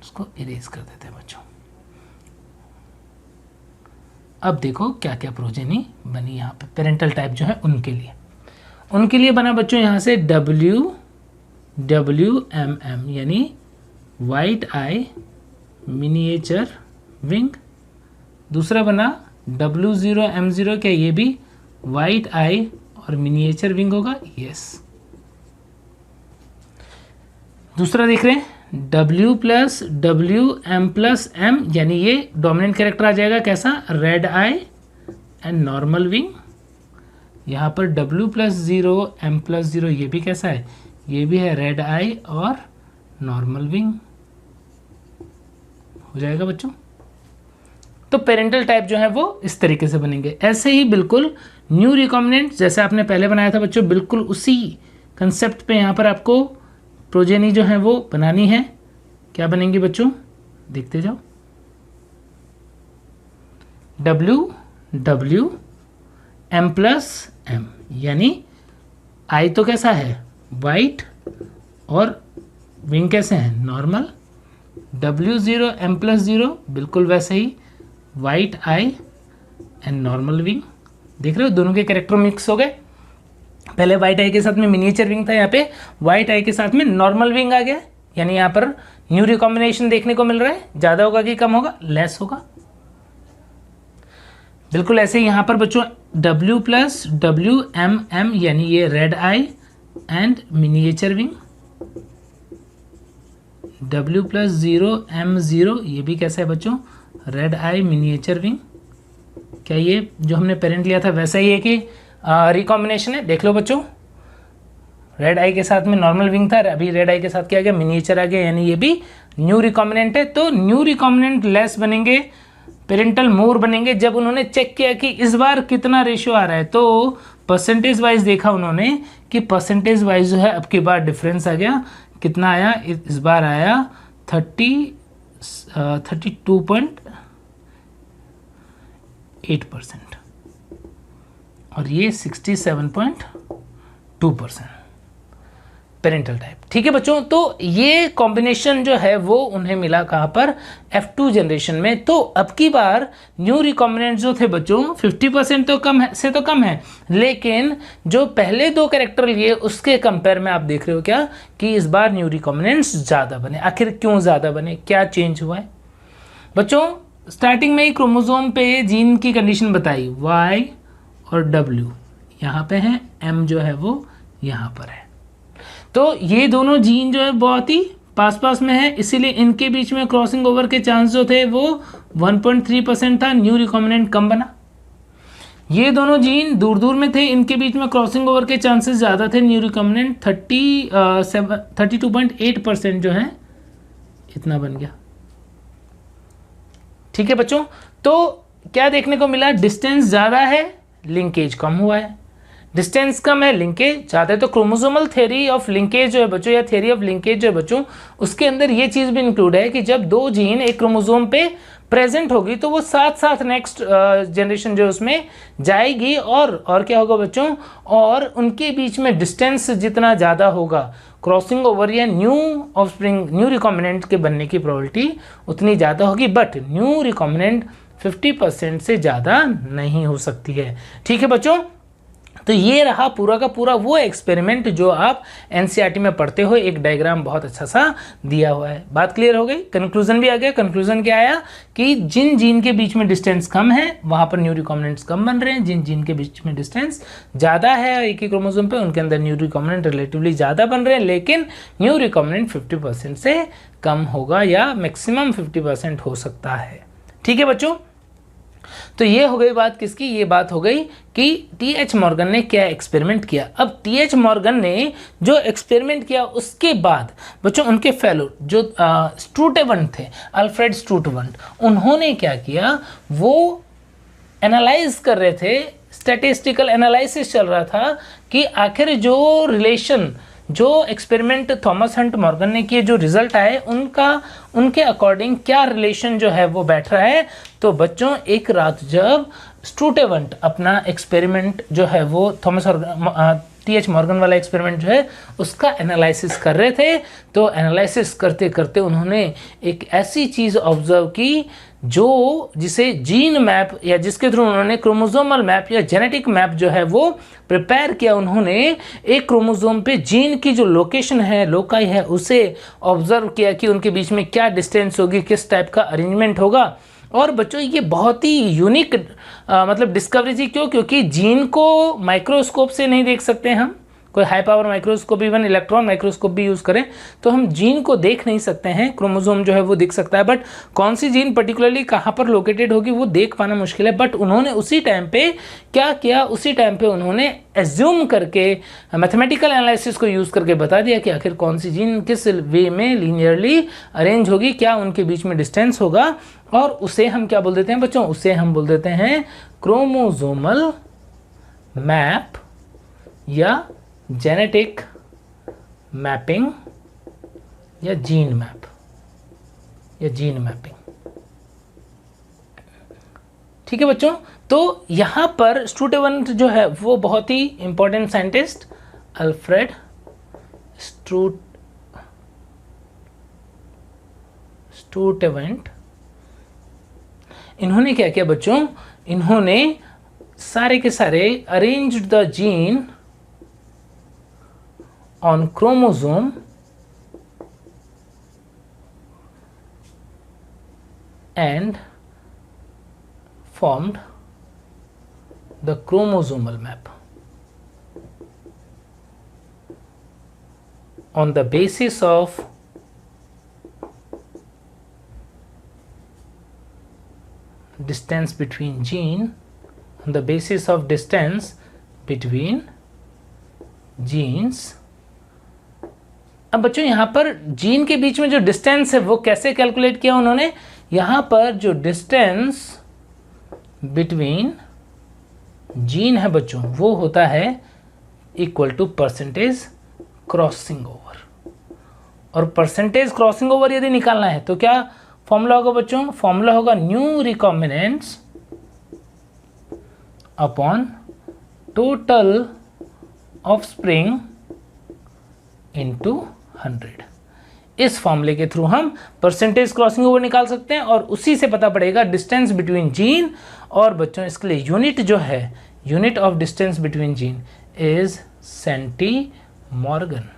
उसको इरेज कर देते हैं बच्चों। अब देखो क्या क्या प्रोजेनी बनी यहाँ पे, पेरेंटल टाइप जो है उनके लिए बना बच्चों यहाँ से WWMM, यानी वाइट आई मिनिएचर विंग। दूसरा बना W0M0, क्या ये भी वाइट आई और मिनिएचर विंग होगा, यस। दूसरा देख रहे हैं W+W+M+M, यानी ये डोमिनेंट कैरेक्टर आ जाएगा, कैसा, red I and normal wing. यहाँ पर W+0 M+0 ये भी कैसा है, ये भी है रेड आई और नॉर्मल विंग हो जाएगा बच्चों। तो पेरेंटल टाइप जो है वो इस तरीके से बनेंगे। ऐसे ही बिल्कुल न्यू रिकॉम्बिनेंट जैसे आपने पहले बनाया था बच्चों, बिल्कुल उसी कंसेप्ट पे यहाँ पर आपको प्रोजेनी जो है वो बनानी है। क्या बनेंगे बच्चों, देखते जाओ। W M+M यानी आई तो कैसा है वाइट और विंग कैसे हैं नॉर्मल। W0 M+0 बिल्कुल वैसे ही white eye and normal wing. देख रहे हो दोनों के कैरेक्टर मिक्स हो गए। पहले वाइट आई के साथ में मिनिएचर विंग था, यहाँ पे वाइट आई के साथ में नॉर्मल विंग आ गया। यानी यहाँ पर न्यू रिकॉम्बिनेशन देखने को मिल रहा है। ज़्यादा होगा कि कम होगा, लेस होगा। बिल्कुल ऐसे ही यहाँ पर बच्चों W+WMM यानी ये red I and miniature wing. W+0M0 ये भी कैसा है बच्चों, रेड आई मिनिएचर विंग। क्या ये जो हमने पेरेंट लिया था वैसा ही है कि रिकॉम्बिनेशन है? देख लो बच्चों, रेड आई के साथ में नॉर्मल विंग था, अभी रेड आई के साथ क्या आ गया, मिनिएचर आ गया, यानी ये भी न्यू रिकॉम्बिनेंट है। तो न्यू रिकॉम्बिनेंट लेस बनेंगे, पेरेंटल मोर बनेंगे। जब उन्होंने चेक किया कि इस बार कितना रेशियो आ रहा है, तो परसेंटेज वाइज देखा उन्होंने कि परसेंटेज वाइज जो है अब की बार डिफरेंस आ गया। कितना आया इस बार, आया 32.8% और ये 67.2% पेरेंटल टाइप। ठीक है बच्चों, तो ये कॉम्बिनेशन जो है वो उन्हें मिला कहाँ पर, F2 जनरेशन में। तो अब की बार न्यू रिकॉम्बिनेंट जो थे बच्चों 50% तो कम है, से तो कम है, लेकिन जो पहले दो कैरेक्टर लिए उसके कंपेयर में आप देख रहे हो क्या कि इस बार न्यू रिकॉम्बिनेंट्स ज़्यादा बने। आखिर क्यों ज़्यादा बने, क्या चेंज हुआ है बच्चों? स्टार्टिंग में ही क्रोमोसोम पे जीन की कंडीशन बताई, Y और W यहाँ पे है, M जो है वो यहाँ पर है। तो ये दोनों जीन जो है बहुत ही पास पास में है, इसीलिए इनके बीच में क्रॉसिंग ओवर के चांस जो थे वो 1.3% था, न्यू रिकॉम्बिनेंट कम बना। ये दोनों जीन दूर दूर में थे, इनके बीच में क्रॉसिंग ओवर के चांसेस ज़्यादा थे, न्यू रिकॉम्बिनेंट 32.8% जो है इतना बन गया। ठीक है बच्चों, तो क्या देखने को मिला, डिस्टेंस ज़्यादा है, लिंकेज कम हुआ है। डिस्टेंस कम है, लिंकेज ज़्यादा है। तो क्रोमोसोमल थ्योरी ऑफ लिंकेज जो है बच्चों, या थ्योरी ऑफ लिंकेज जो है बच्चों, उसके अंदर ये चीज़ भी इंक्लूड है कि जब दो जीन एक क्रोमोसोम पे प्रेजेंट होगी तो वो साथ साथ नेक्स्ट जनरेशन जो उसमें जाएगी, और क्या होगा बच्चों, और उनके बीच में डिस्टेंस जितना ज़्यादा होगा, क्रॉसिंग ओवर या न्यू ऑफस्प्रिंग, न्यू रिकॉम्बिनेंट के बनने की प्रोबेबिलिटी उतनी ज़्यादा होगी। बट न्यू रिकॉम्बिनेंट 50% से ज़्यादा नहीं हो सकती है। ठीक है बच्चों, तो ये रहा पूरा का पूरा वो एक्सपेरिमेंट जो आप एनसीईआरटी में पढ़ते हो। एक डायग्राम बहुत अच्छा सा दिया हुआ है। बात क्लियर हो गई, कंक्लूजन भी आ गया। कंक्लूजन क्या आया कि जिन जीन के बीच में डिस्टेंस कम है वहाँ पर न्यू रिकॉम्बिनेंट्स कम बन रहे हैं, जिन जीन के बीच में डिस्टेंस ज़्यादा है एक ही क्रोमोसोम पे, उनके अंदर न्यू रिकॉम्बिनेंट रिलेटिवली ज़्यादा बन रहे हैं, लेकिन न्यू रिकॉम्बिनेंट 50% से कम होगा या मैक्सिमम 50% हो सकता है। ठीक है बच्चों, तो ये हो गई बात किसकी, ये बात हो गई कि टीएच मॉर्गन ने क्या एक्सपेरिमेंट किया। अब टीएच मॉर्गन ने जो एक्सपेरिमेंट किया उसके बाद बच्चों उनके फेलो जो स्ट्रूटेवंट थे, अल्फ्रेड स्ट्रूटेवंट, उन्होंने क्या किया, वो एनालाइज कर रहे थे, स्टैटिस्टिकल एनालिसिस चल रहा था कि आखिर जो रिलेशन, जो एक्सपेरिमेंट थॉमस हंट मॉर्गन ने किए, जो रिजल्ट आए उनके अकॉर्डिंग क्या रिलेशन जो है वो बैठ रहा है। तो बच्चों एक रात जब स्ट्रूटेवंट अपना एक्सपेरिमेंट जो है वो थॉमस टीएच मॉर्गन वाला एक्सपेरिमेंट जो है उसका एनालिसिस कर रहे थे, तो एनालिसिस करते करते उन्होंने एक ऐसी चीज़ ऑब्जर्व की जो जिसे जीन मैप, या जिसके थ्रू उन्होंने क्रोमोसोमल मैप या जेनेटिक मैप जो है वो प्रिपेयर किया। उन्होंने एक क्रोमोसोम पे जीन की जो लोकेशन है, लोकाई है, उसे ऑब्जर्व किया कि उनके बीच में क्या डिस्टेंस होगी, किस टाइप का अरेंजमेंट होगा। और बच्चों ये बहुत ही यूनिक मतलब डिस्कवरी थी। क्यों? क्योंकि जीन को माइक्रोस्कोप से नहीं देख सकते हम, कोई high power microscope, even electron microscope भी यूज़ करें तो हम जीन को देख नहीं सकते हैं। क्रोमोसोम जो है वो दिख सकता है, बट कौन सी जीन पर्टिकुलरली कहाँ पर लोकेटेड होगी वो देख पाना मुश्किल है। बट उन्होंने उसी टाइम पे क्या किया, उसी टाइम पे उन्होंने एज्यूम करके मैथमेटिकल एनालिसिस को यूज़ करके बता दिया कि आखिर कौन सी जीन किस वे में लीनियरली अरेंज होगी, क्या उनके बीच में डिस्टेंस होगा, और उसे हम क्या बोल देते हैं बच्चों, उसे हम बोल देते हैं क्रोमोसोमल मैप या जेनेटिक मैपिंग या जीन मैप या जीन मैपिंग। ठीक है बच्चों, तो यहां पर स्टूडेंट जो है वो बहुत ही इंपॉर्टेंट साइंटिस्ट अल्फ्रेड स्टूडेंट, इन्होंने क्या किया बच्चों, इन्होंने सारे के सारे arranged the gene on chromosome and formed the chromosomal map. On the basis of distance between gene, on the basis of distance between genes. अब बच्चों यहाँ पर जीन के बीच में जो डिस्टेंस है वो कैसे कैलकुलेट किया उन्होंने, यहाँ पर जो डिस्टेंस बिटवीन जीन है बच्चों वो होता है equal to percentage crossing over, और परसेंटेज क्रॉसिंग ओवर यदि निकालना है तो क्या फॉर्मूला होगा बच्चों, फॉर्मूला होगा new recombinants upon total offspring into 100। इस फॉर्मूले के थ्रू हम परसेंटेज क्रॉसिंग ओवर निकाल सकते हैं और उसी से पता पड़ेगा डिस्टेंस बिटवीन जीन। और बच्चों इसके लिए यूनिट जो है, unit of distance between gene is centimorgan.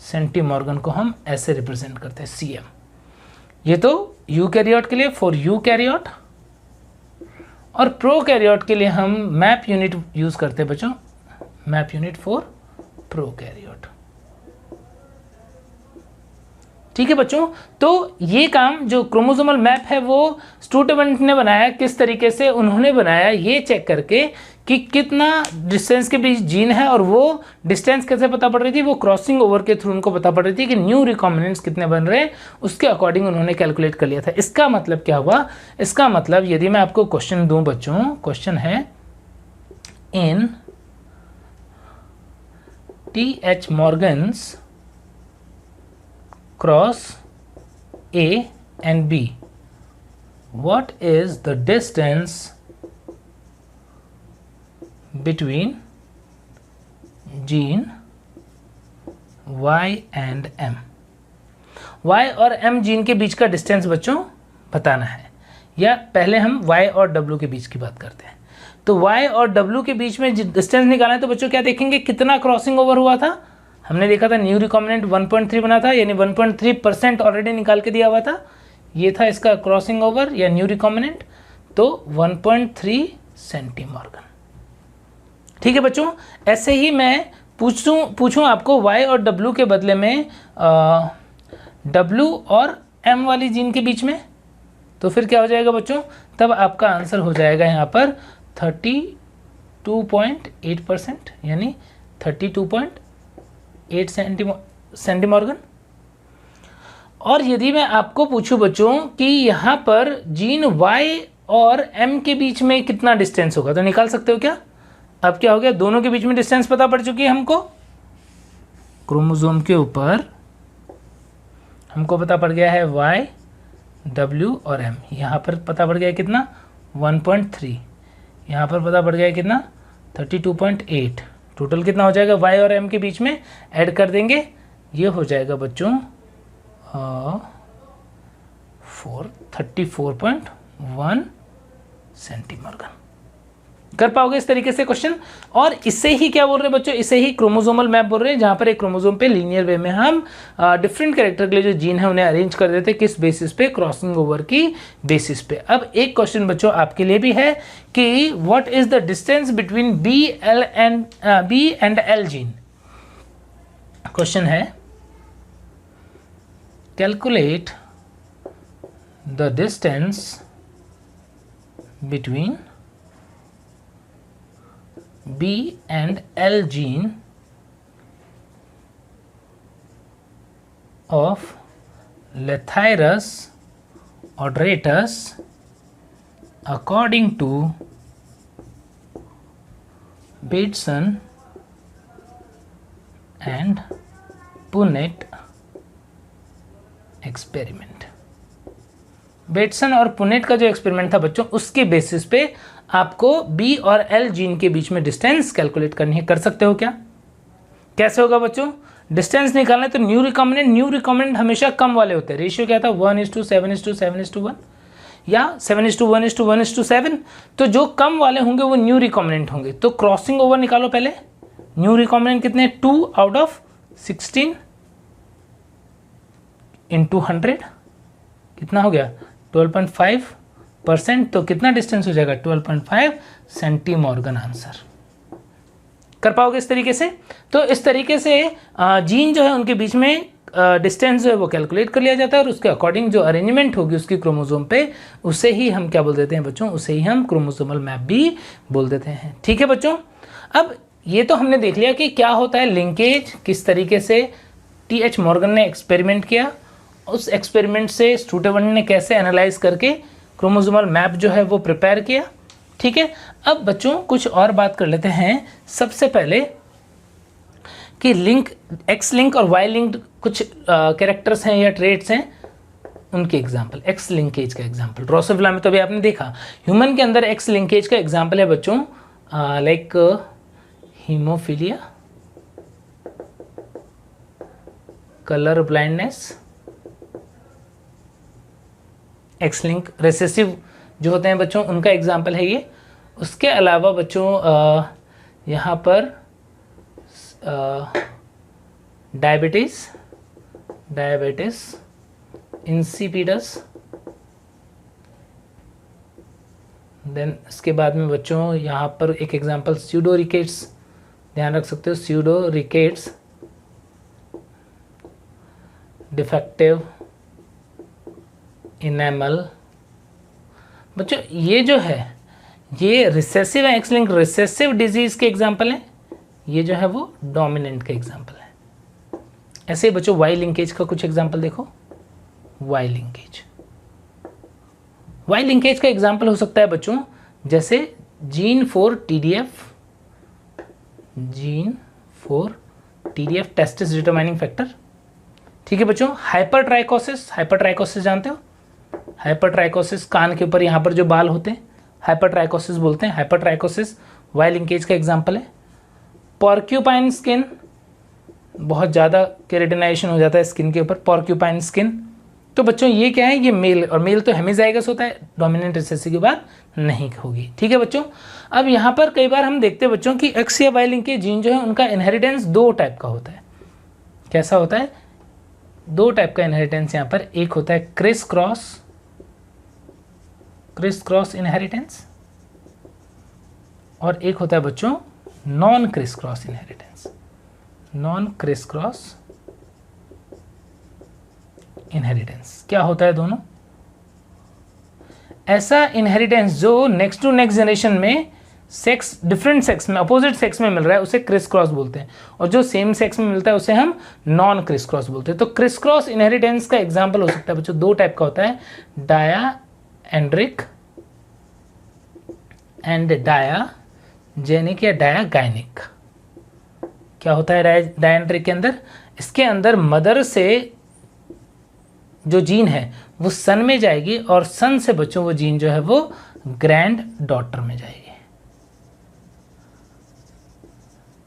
Centimorgan को हम ऐसे रिप्रेजेंट करते हैं cm। ये तो यूकैरियोट के लिए फॉर यूकैरियोट, और प्रोकैरियोट के लिए हम मैप यूनिट यूज करते हैं बच्चों, मैप यूनिट फॉर प्रोकैरियोट। ठीक है बच्चों, तो ये काम जो क्रोमोसोमल मैप है वो स्टूडेंट ने बनाया। किस तरीके से उन्होंने बनाया, ये चेक करके कि कितना डिस्टेंस के बीच जीन है, और वो डिस्टेंस कैसे पता पड़ रही थी, वो क्रॉसिंग ओवर के थ्रू उनको पता पड़ रही थी कि न्यू रिकॉम्बिनेंट्स कितने बन रहे हैं, उसके अकॉर्डिंग उन्होंने कैलकुलेट कर लिया था। इसका मतलब क्या हुआ, इसका मतलब यदि मैं आपको क्वेश्चन दूं बच्चों, क्वेश्चन है इन T.H. Morgan's cross A and B, what is the distance between gene Y and M? Y और M जीन के बीच का डिस्टेंस बच्चों बताना है, या पहले हम Y और W के बीच की बात करते हैं। तो Y और W के बीच में डिस्टेंस निकालना है तो बच्चों क्या देखेंगे, कितना क्रॉसिंग ओवर हुआ था। हमने देखा था न्यू रिकॉम्बिनेंट 1.3 बना था, यानी 1.3% ऑलरेडी निकाल के दिया हुआ था। ये था इसका क्रॉसिंग ओवर या न्यू रिकॉम्बिनेंट, तो 1.3 सेंटीमॉर्गन। ठीक है बच्चों, ऐसे ही मैं पूछूं आपको Y और W के बदले में W और M वाली जीन के बीच में, तो फिर क्या हो जाएगा बच्चों, तब आपका आंसर हो जाएगा यहाँ पर 32.8%, यानी 32.8 सेंटीमॉर्गन। और यदि मैं आपको पूछूं बच्चों कि यहाँ पर जीन Y और M के बीच में कितना डिस्टेंस होगा, तो निकाल सकते हो क्या। अब क्या हो गया, दोनों के बीच में डिस्टेंस पता पड़ चुकी है हमको, क्रोमोसोम के ऊपर हमको पता पड़ गया है Y, W और M। यहाँ पर पता पड़ गया कितना 1.3, यहाँ पर पता पड़ गया कितना 32.8। टोटल कितना हो जाएगा Y और M के बीच में, ऐड कर देंगे, ये हो जाएगा बच्चों 34.1 सेंटीमॉर्गन। कर पाओगे इस तरीके से क्वेश्चन। और इससे ही क्या बोल रहे हैं बच्चों, इसे ही क्रोमोसोमल मैप बोल रहे हैं, जहां पर एक क्रोमोसोम पे लीनियर वे में हम डिफरेंट कैरेक्टर के लिए जो जीन है उन्हें अरेंज कर देते हैं, किस बेसिस पे, क्रॉसिंग ओवर की बेसिस पे। अब एक क्वेश्चन बच्चों आपके लिए भी है कि what is the distance between B and L gene. Question है calculate the distance between B and L gene of Lathyrus odoratus according to Bateson and Punnett experiment. Bateson और पुनेट का जो एक्सपेरिमेंट था बच्चों, उसके बेसिस पे आपको B और एल जीन के बीच में डिस्टेंस कैलकुलेट करनी है। कर सकते हो क्या? कैसे होगा बच्चों? डिस्टेंस निकालना है तो न्यू रिकॉम्बिनेंट हमेशा कम वाले होते हैं। रेशियो क्या था? 1:7:7:1 या 7:1:1:7। तो जो कम वाले होंगे वो न्यू रिकॉम्बिनेंट होंगे। तो क्रॉसिंग ओवर निकालो पहले। न्यू रिकॉम्बिनेंट कितने? 2/16 × 100 कितना हो गया? 12.5%। तो कितना डिस्टेंस हो जाएगा? 12.5 सेंटीमॉर्गन आंसर। कर पाओगे इस तरीके से? तो इस तरीके से जीन जो है उनके बीच में डिस्टेंस जो है वो कैलकुलेट कर लिया जाता है और उसके अकॉर्डिंग जो अरेंजमेंट होगी उसकी क्रोमोसोम पे, उसे ही हम क्या बोल देते हैं बच्चों? उसे ही हम क्रोमोसोमल मैप भी बोल देते हैं। ठीक है बच्चों, अब ये तो हमने देख लिया कि क्या होता है लिंकेज, किस तरीके से टी.एच. मॉर्गन ने एक्सपेरिमेंट किया, उस एक्सपेरिमेंट से स्टूडेंट ने कैसे एनालाइज करके क्रोमोसोमल मैप जो है वो प्रिपेयर किया। ठीक है, अब बच्चों कुछ और बात कर लेते हैं। सबसे पहले कि लिंक, एक्स लिंक और वाई लिंक कुछ कैरेक्टर्स हैं या ट्रेट्स हैं, उनके एग्जाम्पल। एक्स लिंकेज का एग्जाम्पल ड्रोसोफिला में तो अभी आपने देखा। ह्यूमन के अंदर एक्स लिंकेज का एग्जाम्पल है बच्चों like haemophilia, colour blindness, x link recessive जो होते हैं बच्चों उनका एग्जाम्पल है ये। उसके अलावा बच्चों यहाँ पर डायबिटीज इंसिपिडस, देन इसके बाद में बच्चों यहाँ पर एक एग्जाम्पल स्यूडो रिकेट्स, ध्यान रख सकते हो स्यूडो रिकेट्स, डिफेक्टिव इनेमल। बच्चों ये जो है ये रिसेसिव है, एक्स लिंक रिसेसिव डिजीज के एग्जाम्पल हैं। ये जो है वो डोमिनेंट के एग्जाम्पल है। ऐसे ही बच्चों वाई लिंकेज का कुछ एग्जाम्पल देखो। वाई लिंकेज का एग्जाम्पल हो सकता है बच्चों जैसे gene 4 TDF testis determining factor. ठीक है बच्चों, हाइपरट्राइकोसिस जानते हो? हाइपरट्राइकोसिस, कान के ऊपर यहाँ पर जो बाल होते हैं हाइपरट्राइकोसिस बोलते हैं। हाइपरट्राइकोसिस वाई लिंकेज का एग्जाम्पल है। पॉर्क्यूपाइन स्किन, बहुत ज़्यादा केरेटिनाइजेशन हो जाता है स्किन के ऊपर, पॉर्क्यूपाइन स्किन। तो बच्चों ये क्या है? ये मेल, और मेल तो हेमिजाइगस होता है, डोमिनेंट रिसेसिव की बात नहीं होगी। ठीक है बच्चों, अब यहाँ पर कई बार हम देखते हैं बच्चों कि एक्स या वाई लिंकेज जीन जो है उनका इनहेरिटेंस 2 टाइप का होता है। कैसा होता है? 2 टाइप का इनहेरिटेंस यहाँ पर। एक होता है क्रिस क्रॉस इनहेरिटेंस, और एक होता है बच्चों नॉन क्रिस क्रॉस इनहेरिटेंस। क्या होता है दोनों? ऐसा इनहेरिटेंस जो नेक्स्ट टू नेक्स्ट जनरेशन में सेक्स, डिफरेंट सेक्स में, अपोजिट सेक्स में मिल रहा है उसे क्रिस क्रॉस बोलते हैं, और जो सेम सेक्स में मिलता है उसे हम नॉन क्रिस क्रॉस बोलते हैं। तो क्रिस क्रॉस इनहेरिटेंस का एग्जाम्पल हो सकता है बच्चों 2 टाइप का होता है, डायाएंड्रिक एंड डायाजेनिक या डायागाइनिक। क्या होता है डायनेट्रिक के अंदर? इसके अंदर मदर से जो जीन है वो सन में जाएगी और सन से बच्चों वो जीन जो है वो ग्रैंड डॉटर में जाएगी।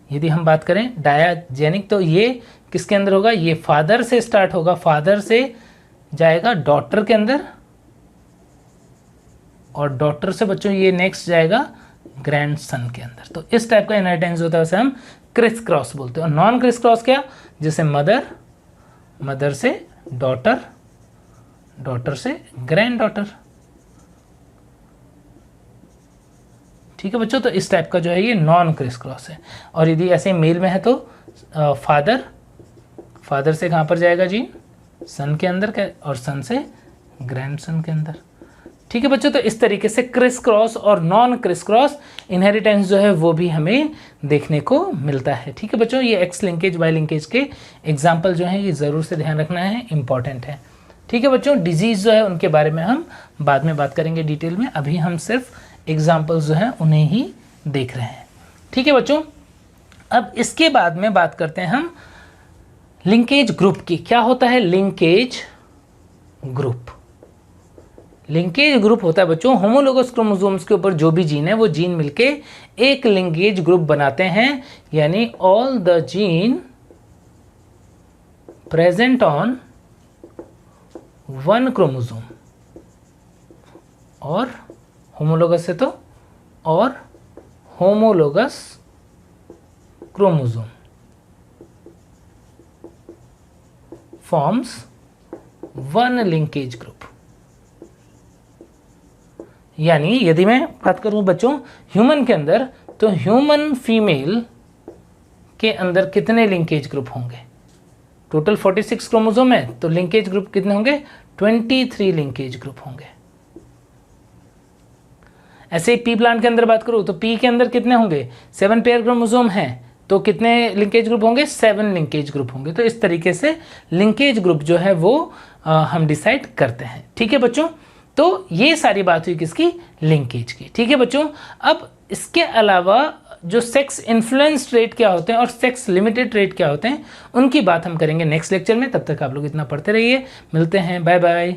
यदि हम बात करें डायाजेनिक तो ये किसके अंदर होगा? ये फादर से स्टार्ट होगा, फादर से जाएगा डॉटर के अंदर, और डॉटर से बच्चों ये नेक्स्ट जाएगा ग्रैंड सन के अंदर। तो इस टाइप का इनहेरिटेंस होता है उसे हम क्रिस क्रॉस बोलते हैं। और नॉन क्रिस क्रॉस क्या? जैसे मदर से डॉटर, डॉटर से ग्रैंड डॉटर। ठीक है बच्चों, तो इस टाइप का जो है ये नॉन क्रिस क्रॉस है। और यदि ऐसे मेल में है तो फादर फादर से कहाँ पर जाएगा जीन, सन के अंदर, और सन से ग्रैंडसन के अंदर। ठीक है बच्चों, तो इस तरीके से क्रिस क्रॉस और नॉन क्रिस क्रॉस इनहेरिटेंस जो है वो भी हमें देखने को मिलता है। ठीक है बच्चों, ये एक्स लिंकेज वाई लिंकेज के एग्जाम्पल जो हैं ये ज़रूर से ध्यान रखना है, इंपॉर्टेंट है। ठीक है बच्चों, डिजीज़ जो है उनके बारे में हम बाद में बात करेंगे डिटेल में, अभी हम सिर्फ एग्जाम्पल्स जो हैं उन्हें ही देख रहे हैं। ठीक है बच्चों, अब इसके बाद में बात करते हैं हम लिंकेज ग्रुप की। क्या होता है लिंकेज ग्रुप? लिंकेज ग्रुप होता है बच्चों होमोलोगस क्रोमोसोम्स के ऊपर जो भी जीन है वो जीन मिलके एक लिंकेज ग्रुप बनाते हैं, यानी all the gene present on one chromosome, और होमोलोगस से तो और homologous chromosome forms one linkage group. यानी यदि मैं बात करूं बच्चों ह्यूमन के अंदर, तो ह्यूमन फीमेल के अंदर कितने लिंकेज ग्रुप होंगे? टोटल 46 क्रोमोसोम है, तो लिंकेज ग्रुप कितने होंगे? 23 लिंकेज ग्रुप होंगे। ऐसे ही पी प्लांट के अंदर बात करूं तो पी के अंदर कितने होंगे? 7 पेयर क्रोमोसोम हैं, तो कितने लिंकेज ग्रुप होंगे? 7 लिंकेज ग्रुप होंगे। तो इस तरीके से लिंकेज ग्रुप जो है वो हम डिसाइड करते हैं। ठीक है बच्चों, तो ये सारी बात हुई किसकी? लिंकेज की। ठीक है बच्चों, अब इसके अलावा जो सेक्स इन्फ्लुएंस ट्रेट क्या होते हैं और सेक्स लिमिटेड ट्रेट क्या होते हैं उनकी बात हम करेंगे नेक्स्ट लेक्चर में। तब तक आप लोग इतना पढ़ते रहिए, मिलते हैं, बाय बाय।